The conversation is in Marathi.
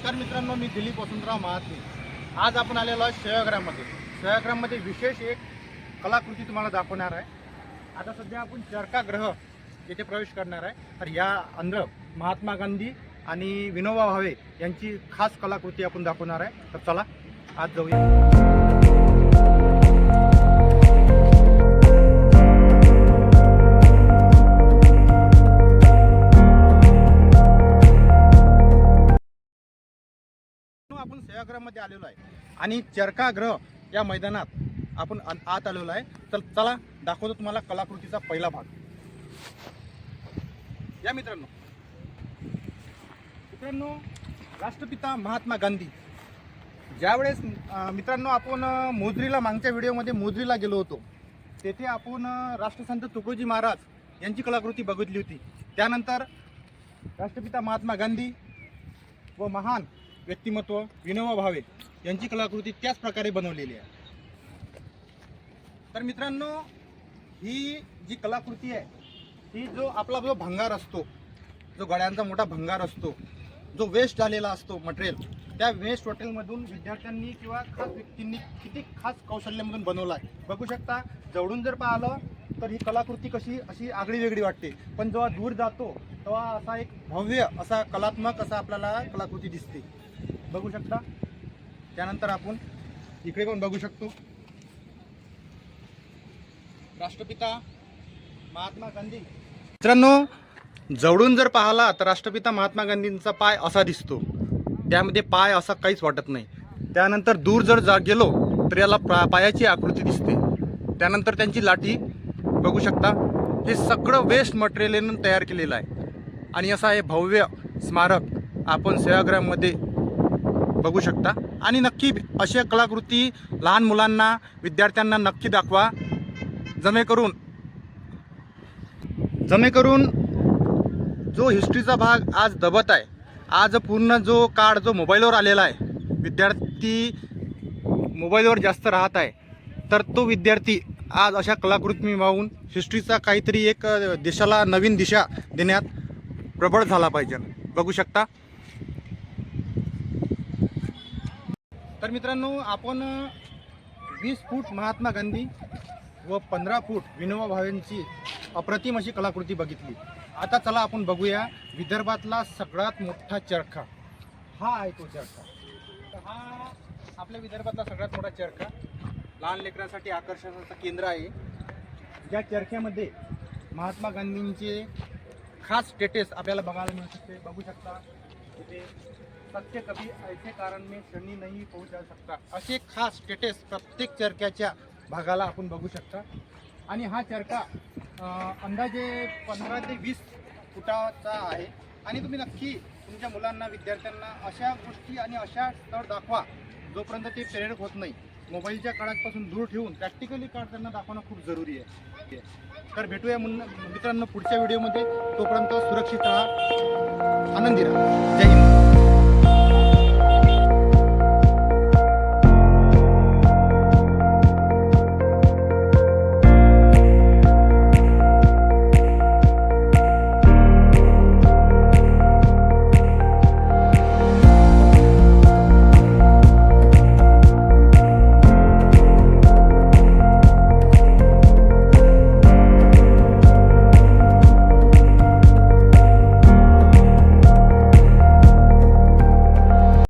नमस्कार मित्रांनो, मी दिलीप वसंतराव महात्मे। आज आपण आलेलो आहे सेवाग्राममध्ये। सेवाग्राममध्ये विशेष एक कलाकृती तुम्हाला दाखवणार आहे। आता सध्या आपण चरकागृह येथे प्रवेश करणार आहे। तर या अंदर महात्मा गांधी आणि विनोबा भावे यांची खास कलाकृती आपण दाखवणार आहे। तर चला आज जाऊया। आपण सेवाग्राममध्ये आलेलो आहे आणि चरकागृह या मैदानात आपण आत आलेलो आहे। तर चला दाखवतो तुम्हाला कलाकृतीचा पहिला भाग। या मित्रांनो राष्ट्रपिता महात्मा गांधी ज्यावेळेस मित्रांनो आपण मोजरीला मागच्या व्हिडिओमध्ये मोजरीला गेलो होतो, तेथे आपण राष्ट्रसंत तुकडोजी महाराज यांची कलाकृती बघितली होती। त्यानंतर राष्ट्रपिता महात्मा गांधी व महान व्यक्तिमत्व विनोबा भावे यांची कलाकृती त्याच प्रकारे बनवलेली आहे। तर मित्रांनो ही जी कलाकृती आहे ही जो आपला जो भंगार असतो, जो गड्यांचा मोठा भंगार असतो, जो वेस्ट झालेला असतो मटेरियल, त्या वेस्ट मटेरियलमधून विद्यार्थ्यांनी किंवा खास व्यक्तींनी किती खास कौशल्यामधून बनवला आहे। बघू शकता, जवळून जर पाहिलं तर ही कलाकृती कशी अशी आगळी वेगळी वाटते, पण जेव्हा दूर जातो तेव्हा असा एक भव्य असा कलात्मक असा आपल्याला कलाकृती दिसते। बघू शकता। त्यानंतर आपण इकडे पण बघू शकतो, राष्ट्रपिता महात्मा गांधी। मित्रांनो जवळून जर पाहिला तर राष्ट्रपिता महात्मा गांधींचा पाय असा दिसतो, त्यामध्ये पाय असा काहीच वाटत नाही। त्यानंतर दूर जर गेलो तर याला पायाची आकृती दिसते। त्यानंतर त्यांची लाठी बघू शकता, हे सगळं वेस्ट मटेरियलने तयार केलेलं आहे आणि असा हे भव्य स्मारक आपण सेवाग्राममध्ये बघू शकता। आणि नक्की अशा कलाकृती लहान मुलांना विद्यार्थ्यांना नक्की दाखवा, जमेकरून जो हिस्ट्रीचा भाग आज दबत आहे, आज पूर्ण जो काळ जो मोबाईलवर आलेला आहे, विद्यार्थी मोबाईलवर जास्त राहत आहे, तर तो विद्यार्थी आज अशा कलाकृती पाहून हिस्ट्रीचा काहीतरी एक देशाला नवीन दिशा देण्यात प्रबळ झाला पाहिजे। बघू शकता। तर मित्रांनो आपण 20 फूट महात्मा गांधी व 15 फूट विनोबा भावेंची अप्रतिम अशी कलाकृती बघितली। आता चला आपण बघूया विदर्भातला सगळ्यात मोठा चरखा। हा आहे तो चरखा। तर हा आपल्या विदर्भातला सगळ्यात मोठा चरखा, लहान लेकरांसाठी आकर्षणाचं केंद्र आहे। या चरख्यामध्ये महात्मा गांधींचे खास स्टेटस आपल्याला बघायला मिळू शकते। बघू शकता इथे सत्य कभी ऐसे कारण में क्षणी नहीं पोहोचा सकता, असे खास स्टेटस प्रत्येक चरख्याच्या भागाला आपण बघू शकता। आणि हा चरखा अंदाजे 15 ते 20 फुटाचा आहे। आणि तुम्ही नक्की तुमच्या मुलांना विद्यार्थ्यांना अशा गोष्टी आणि अशा स्थळ दाखवा जोपर्यंत ते प्रेरक होत नाही। मोबाईलच्या काळापासून दूर ठेवून प्रॅक्टिकली काळ त्यांना दाखवणं खूप जरुरी आहे। तर भेटूया मित्रांनो पुढच्या व्हिडिओमध्ये। तोपर्यंत सुरक्षित राहा, आनंदी राहा। जय हिंद।